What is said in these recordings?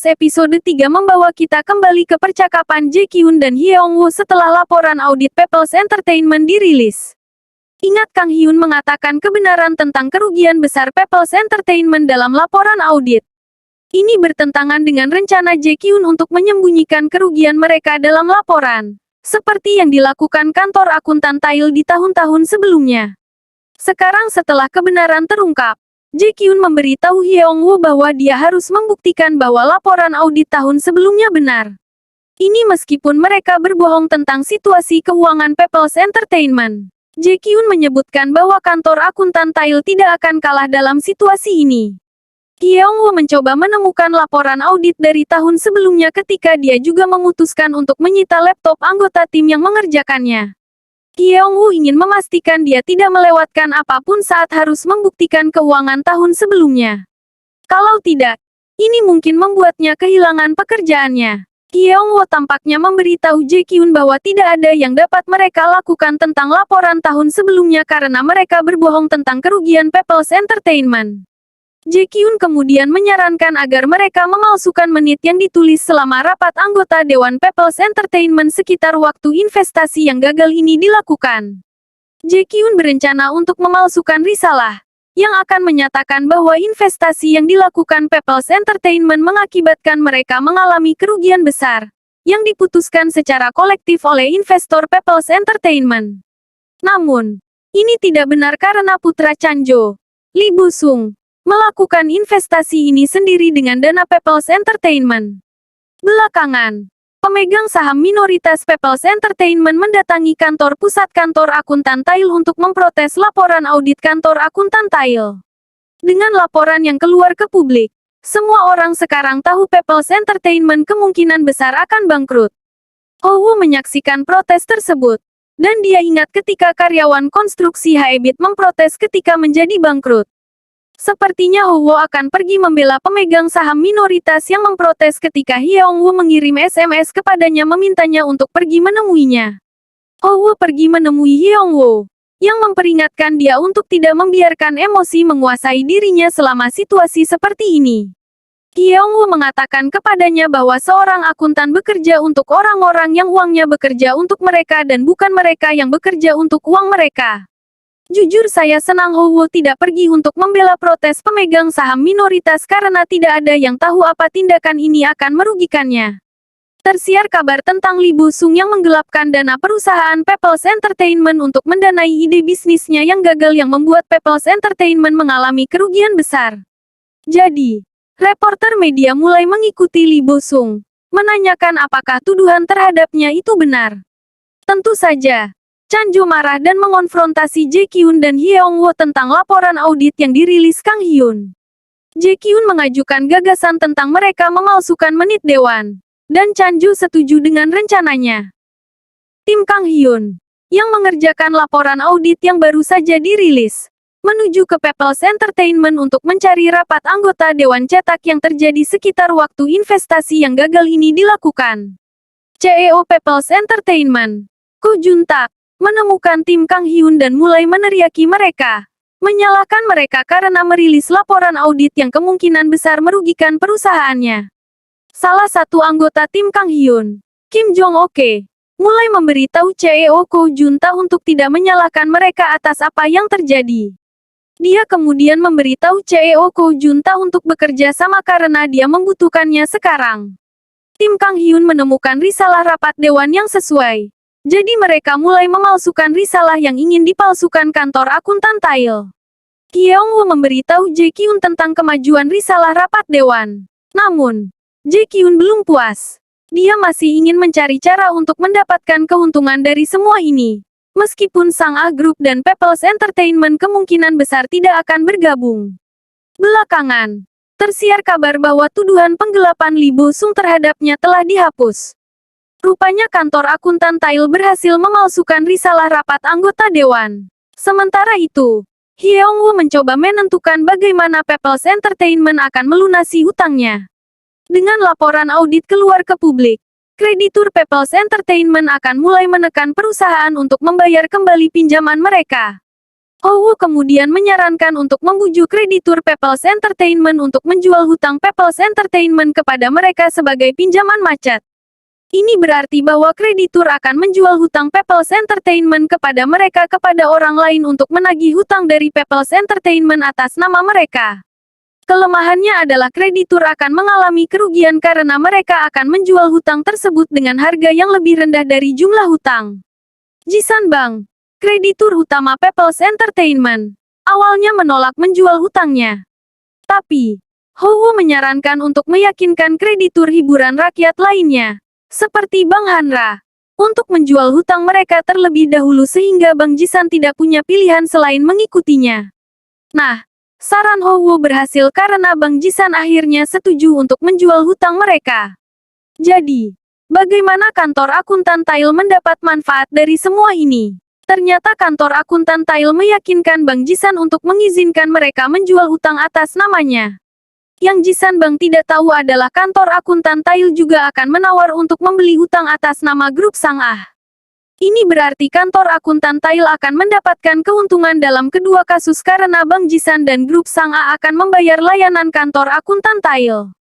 episode 3 membawa kita kembali ke percakapan Jae-kyun dan Hyeong-woo setelah laporan audit People's Entertainment dirilis. Ingat Kang Hyun mengatakan kebenaran tentang kerugian besar People's Entertainment dalam laporan audit. Ini bertentangan dengan rencana Jae-kyun untuk menyembunyikan kerugian mereka dalam laporan, seperti yang dilakukan kantor akuntan Tail di tahun-tahun sebelumnya. Sekarang setelah kebenaran terungkap, Jae-kyun memberitahu Hyeong-woo bahwa dia harus membuktikan bahwa laporan audit tahun sebelumnya benar. Ini meskipun mereka berbohong tentang situasi keuangan People's Entertainment. Jae-kyun menyebutkan bahwa kantor akuntan Tail tidak akan kalah dalam situasi ini. Hyeong-woo mencoba menemukan laporan audit dari tahun sebelumnya ketika dia juga memutuskan untuk menyita laptop anggota tim yang mengerjakannya. Hyeong-woo ingin memastikan dia tidak melewatkan apapun saat harus membuktikan keuangan tahun sebelumnya. Kalau tidak, ini mungkin membuatnya kehilangan pekerjaannya. Hyeong-woo tampaknya memberitahu Jae-kyun bahwa tidak ada yang dapat mereka lakukan tentang laporan tahun sebelumnya karena mereka berbohong tentang kerugian People's Entertainment. Jae-kyun kemudian menyarankan agar mereka memalsukan menit yang ditulis selama rapat anggota Dewan People's Entertainment sekitar waktu investasi yang gagal ini dilakukan. Jae-kyun berencana untuk memalsukan risalah, yang akan menyatakan bahwa investasi yang dilakukan People's Entertainment mengakibatkan mereka mengalami kerugian besar, yang diputuskan secara kolektif oleh investor People's Entertainment. Namun, ini tidak benar karena putra Chanjo, Lee Bu-sung, melakukan investasi ini sendiri dengan dana People's Entertainment. Belakangan, pemegang saham minoritas People's Entertainment mendatangi kantor pusat kantor akuntan Tail untuk memprotes laporan audit kantor akuntan Tail. Dengan laporan yang keluar ke publik, semua orang sekarang tahu People's Entertainment kemungkinan besar akan bangkrut. Oh-woo menyaksikan protes tersebut, dan dia ingat ketika karyawan konstruksi Haebit memprotes ketika menjadi bangkrut. Sepertinya Oh-woo akan pergi membela pemegang saham minoritas yang memprotes ketika Hyeong-woo mengirim SMS kepadanya memintanya untuk pergi menemuinya. Oh-woo pergi menemui Hyeong-woo, yang memperingatkan dia untuk tidak membiarkan emosi menguasai dirinya selama situasi seperti ini. Hyeong-woo mengatakan kepadanya bahwa seorang akuntan bekerja untuk orang-orang yang uangnya bekerja untuk mereka dan bukan mereka yang bekerja untuk uang mereka. Jujur saya senang Oh-woo tidak pergi untuk membela protes pemegang saham minoritas karena tidak ada yang tahu apa tindakan ini akan merugikannya. Tersiar kabar tentang Lee Bu-sung yang menggelapkan dana perusahaan People's Entertainment untuk mendanai ide bisnisnya yang gagal yang membuat People's Entertainment mengalami kerugian besar. Jadi, reporter media mulai mengikuti Lee Bu-sung, menanyakan apakah tuduhan terhadapnya itu benar. Tentu saja, Chanjo marah dan mengonfrontasi Jae-kyun dan Hyeong-woo tentang laporan audit yang dirilis Kang Hyun. Jae-kyun mengajukan gagasan tentang mereka memalsukan menit dewan, dan Chanjo setuju dengan rencananya. Tim Kang Hyun, yang mengerjakan laporan audit yang baru saja dirilis, menuju ke People's Entertainment untuk mencari rapat anggota Dewan Cetak yang terjadi sekitar waktu investasi yang gagal ini dilakukan. CEO People's Entertainment, Ko Jun-tak, menemukan tim Kang Hyun dan mulai meneriaki mereka, menyalahkan mereka karena merilis laporan audit yang kemungkinan besar merugikan perusahaannya. Salah satu anggota tim Kang Hyun, Kim Jong-oke, mulai memberitahu CEO Ko Jun-tak untuk tidak menyalahkan mereka atas apa yang terjadi. Dia kemudian memberitahu CEO Ko Jun-tak untuk bekerja sama karena dia membutuhkannya sekarang. Tim Kang Hyun menemukan risalah rapat dewan yang sesuai. Jadi mereka mulai memalsukan risalah yang ingin dipalsukan kantor akuntan Tail. Hyeong-woo memberitahu Jae-kyun tentang kemajuan risalah rapat dewan. Namun, Jae-kyun belum puas. Dia masih ingin mencari cara untuk mendapatkan keuntungan dari semua ini. Meskipun Sang Ah Group dan People's Entertainment kemungkinan besar tidak akan bergabung. Belakangan, tersiar kabar bahwa tuduhan penggelapan Lee Bu-sung terhadapnya telah dihapus. Rupanya kantor akuntan Tail berhasil memalsukan risalah rapat anggota dewan. Sementara itu, Hyeong-woo mencoba menentukan bagaimana People's Entertainment akan melunasi hutangnya. Dengan laporan audit keluar ke publik, kreditur People's Entertainment akan mulai menekan perusahaan untuk membayar kembali pinjaman mereka. Wu kemudian menyarankan untuk membujuk kreditur People's Entertainment untuk menjual hutang People's Entertainment kepada mereka sebagai pinjaman macet. Ini berarti bahwa kreditur akan menjual hutang People's Entertainment kepada mereka kepada orang lain untuk menagih hutang dari People's Entertainment atas nama mereka. Kelemahannya adalah kreditur akan mengalami kerugian karena mereka akan menjual hutang tersebut dengan harga yang lebih rendah dari jumlah hutang. Jisan Bank, kreditur utama People's Entertainment, awalnya menolak menjual hutangnya. Tapi, Wu menyarankan untuk meyakinkan kreditur hiburan rakyat lainnya, seperti Bank Hanra, untuk menjual hutang mereka terlebih dahulu sehingga Bank Jisan tidak punya pilihan selain mengikutinya. Nah, saran Wu berhasil karena Bank Jisan akhirnya setuju untuk menjual hutang mereka. Jadi, bagaimana kantor akuntan Tile mendapat manfaat dari semua ini? Ternyata kantor akuntan Tile meyakinkan Bank Jisan untuk mengizinkan mereka menjual hutang atas namanya. Yang Jisan Bank tidak tahu adalah kantor akuntan Tile juga akan menawar untuk membeli hutang atas nama grup Sang-ah. Ini berarti kantor akuntan Tile akan mendapatkan keuntungan dalam kedua kasus karena Bank Jisan dan grup Sang-ah akan membayar layanan kantor akuntan Tile.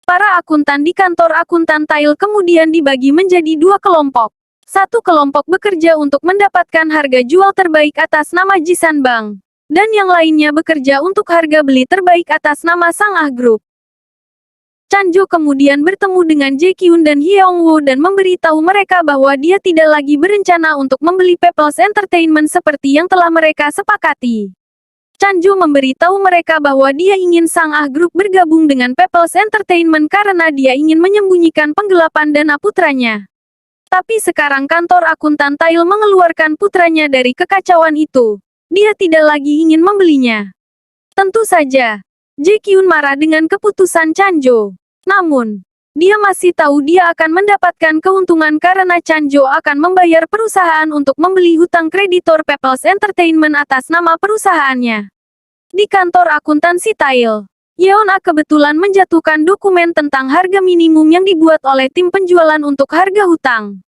Para akuntan di kantor akuntan Tile kemudian dibagi menjadi dua kelompok. Satu kelompok bekerja untuk mendapatkan harga jual terbaik atas nama Jisan Bank, dan yang lainnya bekerja untuk harga beli terbaik atas nama Sang-ah Group. Chanjo kemudian bertemu dengan Jae-kyun dan Hyeong-woo dan memberitahu mereka bahwa dia tidak lagi berencana untuk membeli People's Entertainment seperti yang telah mereka sepakati. Chanjo memberitahu mereka bahwa dia ingin Sang-ah Group bergabung dengan People's Entertainment karena dia ingin menyembunyikan penggelapan dana putranya. Tapi sekarang kantor akuntan Tile mengeluarkan putranya dari kekacauan itu. Dia tidak lagi ingin membelinya. Tentu saja, Jae-kyun marah dengan keputusan Chanjo. Namun, dia masih tahu dia akan mendapatkan keuntungan karena Chanjo akan membayar perusahaan untuk membeli hutang kreditor People's Entertainment atas nama perusahaannya. Di kantor akuntansi Tile, Yeon-ah kebetulan menjatuhkan dokumen tentang harga minimum yang dibuat oleh tim penjualan untuk harga hutang.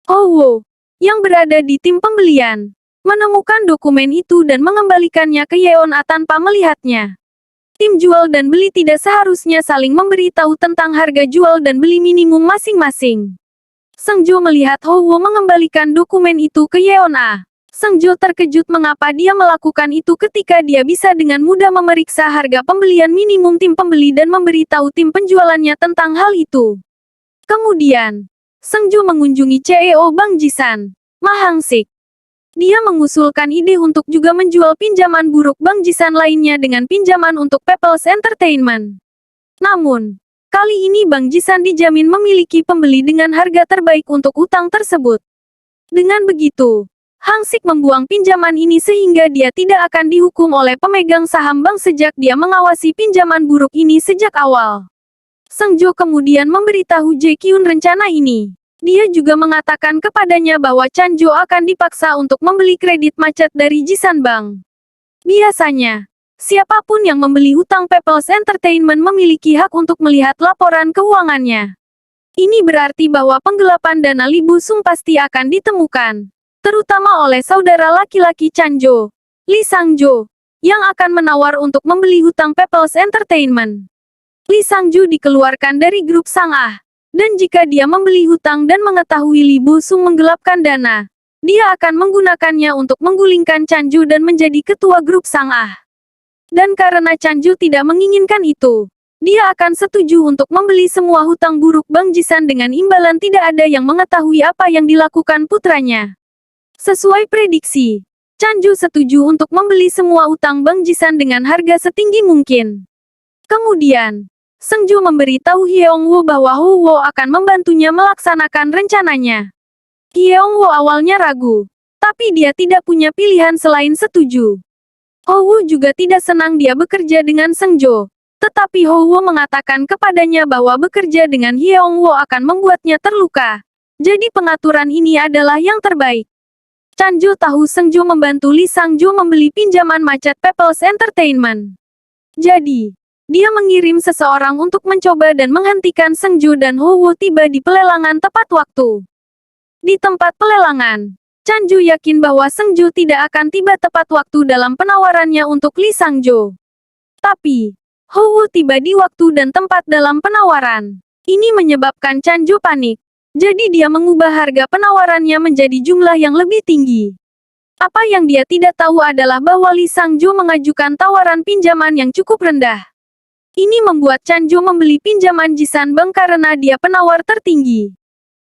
Wu, yang berada di tim pembelian, menemukan dokumen itu dan mengembalikannya ke Yeon-ah tanpa melihatnya. Tim jual dan beli tidak seharusnya saling memberitahu tentang harga jual dan beli minimum masing-masing. Seungjo melihat Wu mengembalikan dokumen itu ke Yeon-ah. Seungjo terkejut mengapa dia melakukan itu ketika dia bisa dengan mudah memeriksa harga pembelian minimum tim pembeli dan memberitahu tim penjualannya tentang hal itu. Kemudian, Seungjo mengunjungi CEO Bank Jisan, Ma Hang-sik. Dia mengusulkan ide untuk juga menjual pinjaman buruk Bank Jisan lainnya dengan pinjaman untuk People's Entertainment. Namun, kali ini Bank Jisan dijamin memiliki pembeli dengan harga terbaik untuk utang tersebut. Dengan begitu, Hang-sik membuang pinjaman ini sehingga dia tidak akan dihukum oleh pemegang saham bank sejak dia mengawasi pinjaman buruk ini sejak awal. Seungjo kemudian memberitahu Jae-kyun rencana ini. Dia juga mengatakan kepadanya bahwa Chanjo akan dipaksa untuk membeli kredit macet dari Jisan Bank. Biasanya, siapapun yang membeli hutang People's Entertainment memiliki hak untuk melihat laporan keuangannya. Ini berarti bahwa penggelapan dana Lee Bu-sung pasti akan ditemukan, terutama oleh saudara laki-laki Chanjo, Lee Sang-jo, yang akan menawar untuk membeli hutang People's Entertainment. Lee Sang-jo dikeluarkan dari grup Sang-ah, dan jika dia membeli hutang dan mengetahui Lee Bu-sung menggelapkan dana, dia akan menggunakannya untuk menggulingkan Chanjo dan menjadi ketua grup Sang-ah. Dan karena Chanjo tidak menginginkan itu, dia akan setuju untuk membeli semua hutang buruk Bank Jisan dengan imbalan tidak ada yang mengetahui apa yang dilakukan putranya. Sesuai prediksi, Chanjo setuju untuk membeli semua utang Bank Jisan dengan harga setinggi mungkin. Kemudian, Seungjo memberitahu Hyeong-woo bahwa Wu akan membantunya melaksanakan rencananya. Hyeong-woo awalnya ragu, tapi dia tidak punya pilihan selain setuju. Wu juga tidak senang dia bekerja dengan Seungjo, tetapi Wu mengatakan kepadanya bahwa bekerja dengan Hyeong-woo akan membuatnya terluka. Jadi pengaturan ini adalah yang terbaik. Chanjo tahu Seungjo membantu Lee Sang-jo membeli pinjaman macet People's Entertainment. Jadi, dia mengirim seseorang untuk mencoba dan menghentikan Seungjo dan Wu tiba di pelelangan tepat waktu. Di tempat pelelangan, Chanju yakin bahwa Sengju tidak akan tiba tepat waktu dalam penawarannya untuk Lee Sangjo. Tapi, Hou tiba di waktu dan tempat dalam penawaran. Ini menyebabkan Chanju panik. Jadi dia mengubah harga penawarannya menjadi jumlah yang lebih tinggi. Apa yang dia tidak tahu adalah bahwa Lee Sangjo mengajukan tawaran pinjaman yang cukup rendah. Ini membuat Chanju membeli pinjaman Jisan Bank karena dia penawar tertinggi.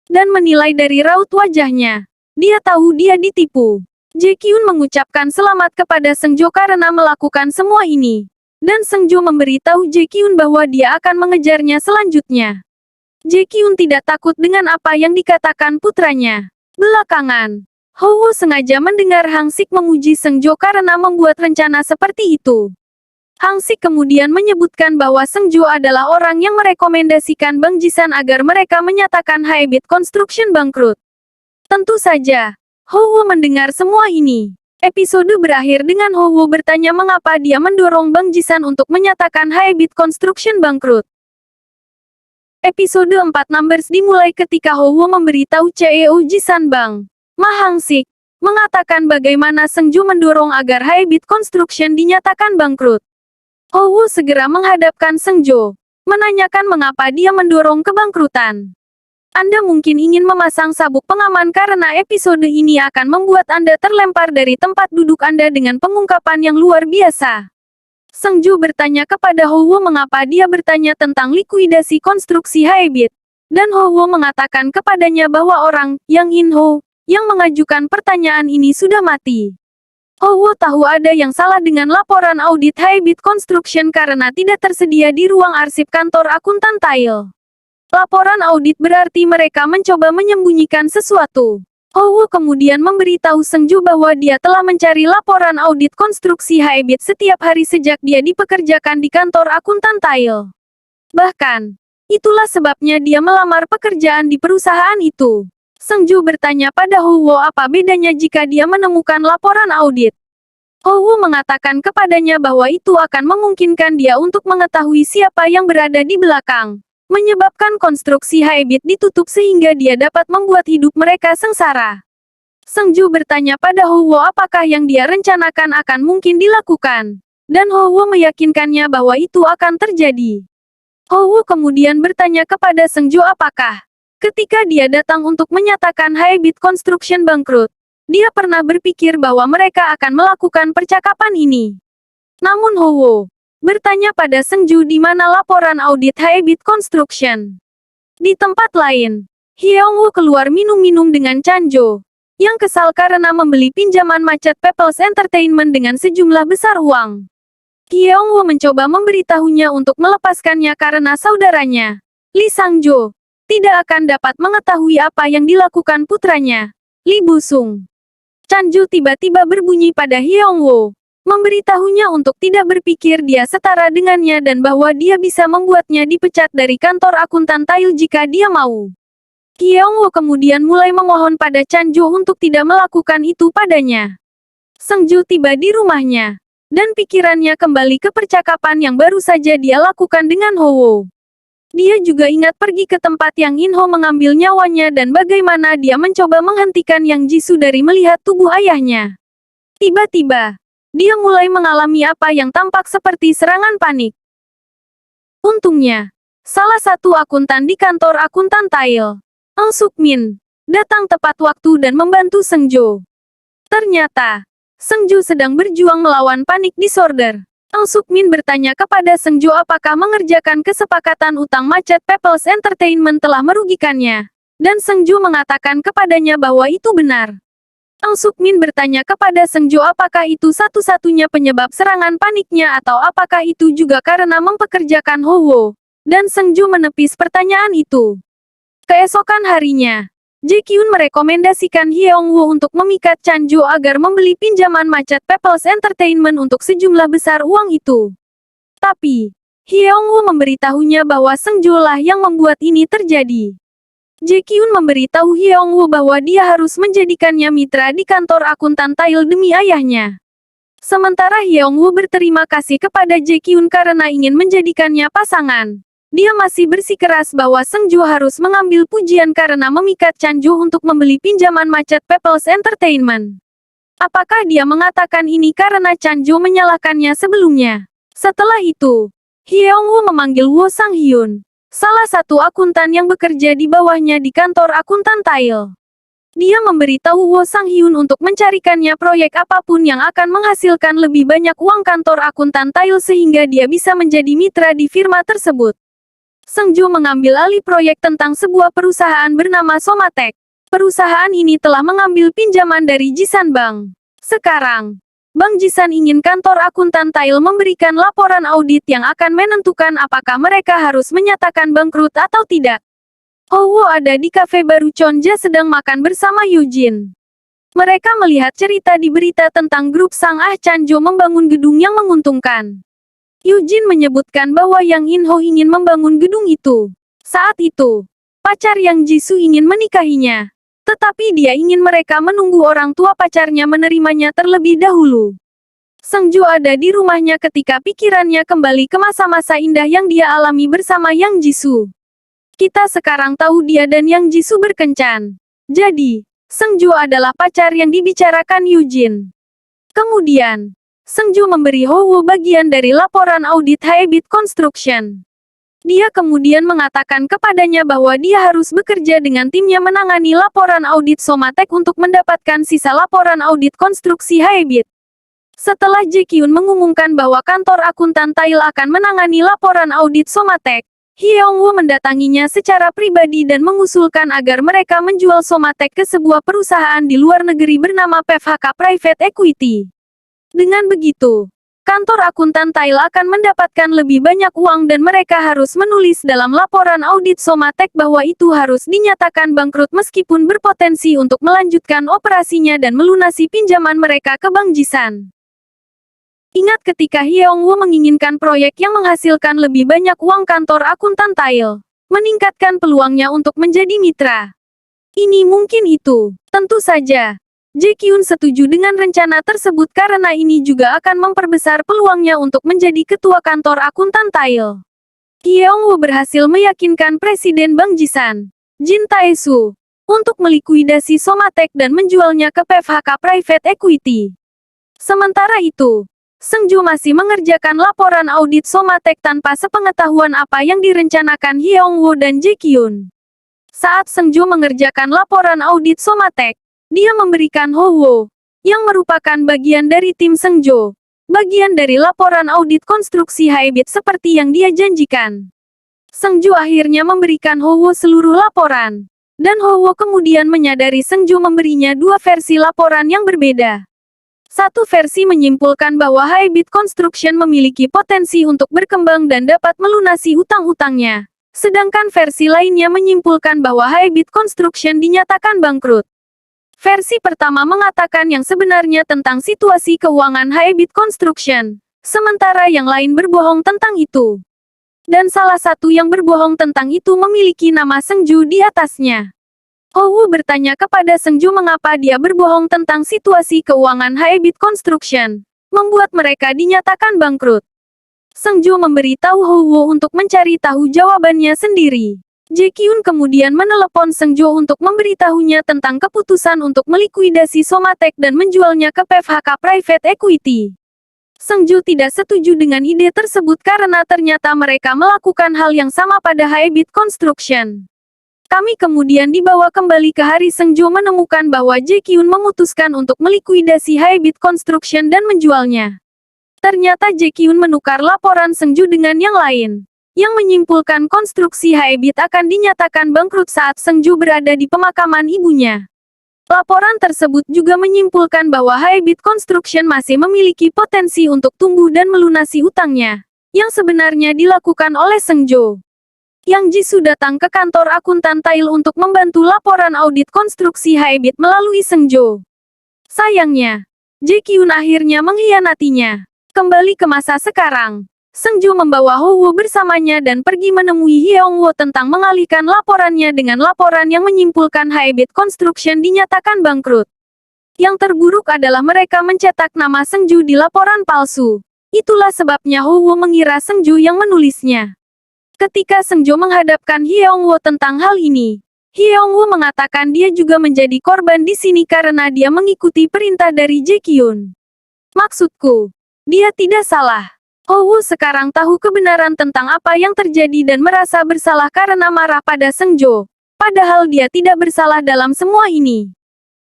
Dan menilai dari raut wajahnya, dia tahu dia ditipu. Jae-kyun mengucapkan selamat kepada Sengjo karena melakukan semua ini. Dan Sengjo memberitahu Jae-kyun bahwa dia akan mengejarnya selanjutnya. Jae-kyun tidak takut dengan apa yang dikatakan putranya. Belakangan, Hou sengaja mendengar Hang Sik memuji Sengjo karena membuat rencana seperti itu. Hang Sik kemudian menyebutkan bahwa Sengjo adalah orang yang merekomendasikan Bank Jisan agar mereka menyatakan Haebit Construction bangkrut. Tentu saja, Hou mendengar semua ini. Episode berakhir dengan Hou bertanya mengapa dia mendorong Bank Jisan untuk menyatakan Haebit Construction bangkrut. Episode 4 Numbers dimulai ketika Hou memberitahu CEO Jisan Bank, Ma Hang Sik, mengatakan bagaimana Sengju mendorong agar Haebit Construction dinyatakan bangkrut. Hou segera menghadapkan Sengjo, menanyakan mengapa dia mendorong kebangkrutan. Anda mungkin ingin memasang sabuk pengaman karena episode ini akan membuat Anda terlempar dari tempat duduk Anda dengan pengungkapan yang luar biasa. Sengju bertanya kepada Hou mengapa dia bertanya tentang likuidasi konstruksi Haebit. Dan Hou mengatakan kepadanya bahwa orang, Yang In-ho, yang mengajukan pertanyaan ini sudah mati. Hou tahu ada yang salah dengan laporan audit Haebit Construction karena tidak tersedia di ruang arsip kantor akuntan Tile. Laporan audit berarti mereka mencoba menyembunyikan sesuatu. Hou kemudian memberitahu Sengju bahwa dia telah mencari laporan audit konstruksi Haebit setiap hari sejak dia dipekerjakan di kantor akuntan Tile. Bahkan, itulah sebabnya dia melamar pekerjaan di perusahaan itu. Sengju bertanya pada Hou apa bedanya jika dia menemukan laporan audit. Hou mengatakan kepadanya bahwa itu akan memungkinkan dia untuk mengetahui siapa yang berada di belakang. Menyebabkan konstruksi Haebit ditutup sehingga dia dapat membuat hidup mereka sengsara. Sengju bertanya pada Hou apakah yang dia rencanakan akan mungkin dilakukan. Dan Hou meyakinkannya bahwa itu akan terjadi. Hou kemudian bertanya kepada Sengju apakah, ketika dia datang untuk menyatakan Haebit Construction bangkrut, dia pernah berpikir bahwa mereka akan melakukan percakapan ini. Namun Hou bertanya pada Sengju di mana laporan audit Haebit Construction. Di tempat lain, Hyeongwoo keluar minum-minum dengan Chanjo, yang kesal karena membeli pinjaman macet People's Entertainment dengan sejumlah besar uang. Hyeongwoo mencoba memberitahunya untuk melepaskannya karena saudaranya, Lee Sangjo, tidak akan dapat mengetahui apa yang dilakukan putranya, Lee Busung. Chanjo tiba-tiba berbunyi pada Hyeongwoo, memberitahunya untuk tidak berpikir dia setara dengannya dan bahwa dia bisa membuatnya dipecat dari kantor akuntan Tile jika dia mau. Hyeongwoo kemudian mulai memohon pada Chanjo untuk tidak melakukan itu padanya. Sengju tiba di rumahnya, dan pikirannya kembali ke percakapan yang baru saja dia lakukan dengan Hou. Dia juga ingat pergi ke tempat Yang In-ho mengambil nyawanya dan bagaimana dia mencoba menghentikan Yang Jisoo dari melihat tubuh ayahnya. Tiba-tiba, dia mulai mengalami apa yang tampak seperti serangan panik. Untungnya, salah satu akuntan di kantor akuntan Tile, Eung Suk-min, datang tepat waktu dan membantu Sengjo. Ternyata, Sengjo sedang berjuang melawan panik disorder. Eung Suk-min bertanya kepada Sengjo apakah mengerjakan kesepakatan utang macet People's Entertainment telah merugikannya. Dan Sengjo mengatakan kepadanya bahwa itu benar. Eung Suk-min bertanya kepada Sengjo apakah itu satu-satunya penyebab serangan paniknya atau apakah itu juga karena mempekerjakan Hou. Dan Sengjo menepis pertanyaan itu. Keesokan harinya, Jae-kyun merekomendasikan Hyeongwoo untuk memikat Chanjo agar membeli pinjaman macet People's Entertainment untuk sejumlah besar uang itu. Tapi, Hyeongwoo memberitahunya bahwa Sengjo lah yang membuat ini terjadi. Jae-kyun memberitahu Hyeongwoo bahwa dia harus menjadikannya mitra di kantor akuntan Tile demi ayahnya. Sementara Hyeongwoo berterima kasih kepada Jae-kyun karena ingin menjadikannya pasangan. Dia masih bersikeras bahwa Sengju harus mengambil pujian karena memikat Chanju untuk membeli pinjaman macet People's Entertainment. Apakah dia mengatakan ini karena Chanju menyalahkannya sebelumnya? Setelah itu, Hyeongwoo memanggil Woo Sang-hyun, salah satu akuntan yang bekerja di bawahnya di kantor akuntan Tile. Dia memberitahu Woo Sang-hyun untuk mencarikannya proyek apapun yang akan menghasilkan lebih banyak uang kantor akuntan Tile sehingga dia bisa menjadi mitra di firma tersebut. Sengju mengambil alih proyek tentang sebuah perusahaan bernama Somatek. Perusahaan ini telah mengambil pinjaman dari Jisan Bank. Sekarang, Bank Jisan ingin kantor akuntan Tile memberikan laporan audit yang akan menentukan apakah mereka harus menyatakan bangkrut atau tidak. Hwo ada di kafe baru Chonja sedang makan bersama Eugene. Mereka melihat cerita di berita tentang grup Sang Ah Chanjo membangun gedung yang menguntungkan. Eugene menyebutkan bahwa Yang In-ho ingin membangun gedung itu. Saat itu, pacar Yang Jisoo ingin menikahinya. Tetapi dia ingin mereka menunggu orang tua pacarnya menerimanya terlebih dahulu. Sengju ada di rumahnya ketika pikirannya kembali ke masa-masa indah yang dia alami bersama Yang Jisoo. Kita sekarang tahu dia dan Yang Jisoo berkencan. Jadi, Sengju adalah pacar yang dibicarakan Eugene. Kemudian, Sengju memberi Hwo bagian dari laporan audit Haebit Construction. Dia kemudian mengatakan kepadanya bahwa dia harus bekerja dengan timnya menangani laporan audit Somatek untuk mendapatkan sisa laporan audit konstruksi Haebit. Setelah Jae-kyun mengumumkan bahwa kantor akuntan Tile akan menangani laporan audit Somatek, Hyeongwoo mendatanginya secara pribadi dan mengusulkan agar mereka menjual Somatek ke sebuah perusahaan di luar negeri bernama PFHK Private Equity. Dengan begitu, kantor akuntan Tile akan mendapatkan lebih banyak uang dan mereka harus menulis dalam laporan audit Somatek bahwa itu harus dinyatakan bangkrut meskipun berpotensi untuk melanjutkan operasinya dan melunasi pinjaman mereka ke Bank Jisan. Ingat ketika Hyeongwoo menginginkan proyek yang menghasilkan lebih banyak uang kantor akuntan Tile, meningkatkan peluangnya untuk menjadi mitra. Ini mungkin itu. Tentu saja, Jae-kyun setuju dengan rencana tersebut karena ini juga akan memperbesar peluangnya untuk menjadi ketua kantor akuntan Tile. Hyeongwoo berhasil meyakinkan Presiden Bank Jisan, Jin Tae-soo, untuk melikuidasi Somatek dan menjualnya ke PFHK Private Equity. Sementara itu, Sengju masih mengerjakan laporan audit Somatek tanpa sepengetahuan apa yang direncanakan Hyeongwoo dan Jae-kyun. Saat Sengju mengerjakan laporan audit Somatek, dia memberikan Hwo, yang merupakan bagian dari tim Sengjo, bagian dari laporan audit konstruksi Haebit seperti yang dia janjikan. Sengju akhirnya memberikan Hwo seluruh laporan, dan Hwo kemudian menyadari Sengju memberinya dua versi laporan yang berbeda. Satu versi menyimpulkan bahwa Haebit Construction memiliki potensi untuk berkembang dan dapat melunasi utang-utangnya. Sedangkan versi lainnya menyimpulkan bahwa Haebit Construction dinyatakan bangkrut. Versi pertama mengatakan yang sebenarnya tentang situasi keuangan Haebit Construction, sementara yang lain berbohong tentang itu. Dan salah satu yang berbohong tentang itu memiliki nama Sengju di atasnya. Hwo bertanya kepada Sengju mengapa dia berbohong tentang situasi keuangan Haebit Construction, membuat mereka dinyatakan bangkrut. Sengju memberitahu Hwo untuk mencari tahu jawabannya sendiri. Jae-kyun kemudian menelepon Sengju untuk memberitahunya tentang keputusan untuk melikuidasi Somatek dan menjualnya ke PFHK Private Equity. Sengju tidak setuju dengan ide tersebut karena ternyata mereka melakukan hal yang sama pada Haebit Construction. Kami kemudian dibawa kembali ke hari Sengju menemukan bahwa Jae-kyun memutuskan untuk melikuidasi Haebit Construction dan menjualnya. Ternyata Jae-kyun menukar laporan Sengju dengan yang lain, yang menyimpulkan konstruksi Haebit akan dinyatakan bangkrut saat Sengju berada di pemakaman ibunya. Laporan tersebut juga menyimpulkan bahwa Haebit Construction masih memiliki potensi untuk tumbuh dan melunasi utangnya, yang sebenarnya dilakukan oleh Sengju. Yang Jisoo datang ke kantor akuntan Tile untuk membantu laporan audit konstruksi Haebit melalui Sengju. Sayangnya, Jae-kyun akhirnya mengkhianatinya. Kembali ke masa sekarang, Sengju membawa Hwo bersamanya dan pergi menemui Hyeongwoo tentang mengalihkan laporannya dengan laporan yang menyimpulkan Haebit Construction dinyatakan bangkrut. Yang terburuk adalah mereka mencetak nama Sengju di laporan palsu. Itulah sebabnya Hwo mengira Sengju yang menulisnya. Ketika Seng Jo menghadapkan Hyeongwoo tentang hal ini, Hyeongwoo mengatakan dia juga menjadi korban di sini karena dia mengikuti perintah dari Jae Kyun. Maksudku, dia tidak salah. Hwoo sekarang tahu kebenaran tentang apa yang terjadi dan merasa bersalah karena marah pada Seng Jo. Padahal dia tidak bersalah dalam semua ini.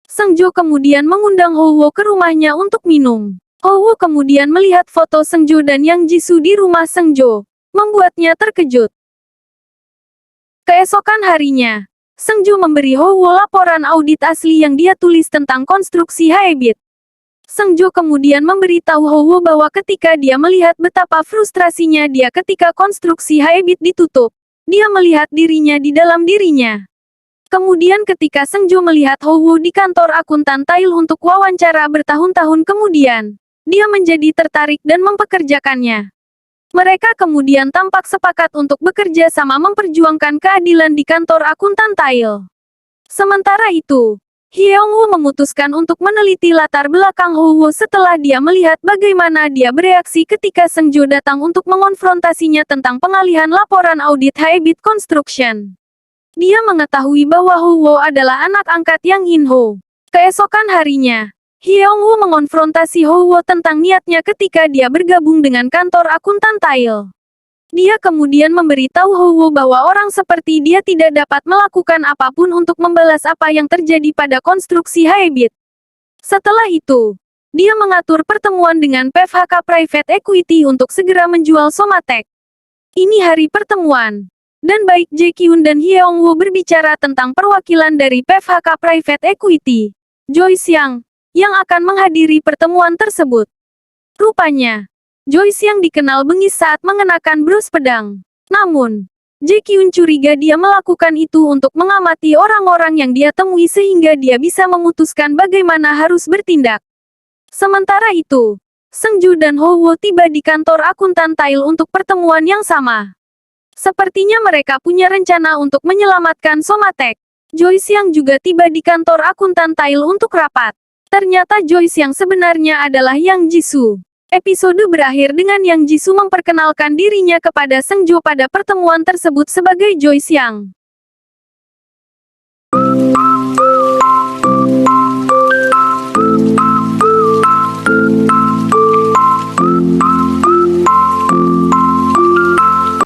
Seng Jo kemudian mengundang Hwoo ke rumahnya untuk minum. Hwoo kemudian melihat foto Seng Jo dan Yang Jisoo di rumah Seng Jo, membuatnya terkejut. Keesokan harinya, Seng Jo memberi Hwoo laporan audit asli yang dia tulis tentang konstruksi Haebit. Seng Jo kemudian memberitahu Hwoo bahwa ketika dia melihat betapa frustrasinya dia ketika konstruksi Haebit ditutup, dia melihat dirinya di dalam dirinya. Kemudian ketika Seng Jo melihat Hwoo di kantor akuntan Tail untuk wawancara bertahun-tahun kemudian, dia menjadi tertarik dan mempekerjakannya. Mereka kemudian tampak sepakat untuk bekerja sama memperjuangkan keadilan di kantor akuntan Tail. Sementara itu, Hyeongwoo memutuskan untuk meneliti latar belakang Hwoo setelah dia melihat bagaimana dia bereaksi ketika Seng Jo datang untuk mengonfrontasinya tentang pengalihan laporan audit Haebit Construction. Dia mengetahui bahwa Hwoo adalah anak angkat Yang In-ho. Keesokan harinya, Hyeongwoo mengonfrontasi Hwoo tentang niatnya ketika dia bergabung dengan kantor akuntan Tail. Dia kemudian memberitahu Hwoo bahwa orang seperti dia tidak dapat melakukan apapun untuk membalas apa yang terjadi pada konstruksi Haebit. Setelah itu, dia mengatur pertemuan dengan PFHK Private Equity untuk segera menjual Somatek. Ini hari pertemuan. Dan baik Jae Kyun dan Hyeongwoo berbicara tentang perwakilan dari PFHK Private Equity, Joyce yang akan menghadiri pertemuan tersebut. Rupanya, Joyce yang dikenal bengis saat mengenakan bros pedang. Namun, Jae Kyun curiga dia melakukan itu untuk mengamati orang-orang yang dia temui sehingga dia bisa memutuskan bagaimana harus bertindak. Sementara itu, Seng Jo dan Hwoo tiba di kantor akuntan Tail untuk pertemuan yang sama. Sepertinya mereka punya rencana untuk menyelamatkan Somatek. Joyce yang juga tiba di kantor akuntan Tail untuk rapat. Ternyata Joyce yang sebenarnya adalah Yang Jisoo. Episode berakhir dengan Yang Jisoo memperkenalkan dirinya kepada Seng Jo pada pertemuan tersebut sebagai Joyce Yang.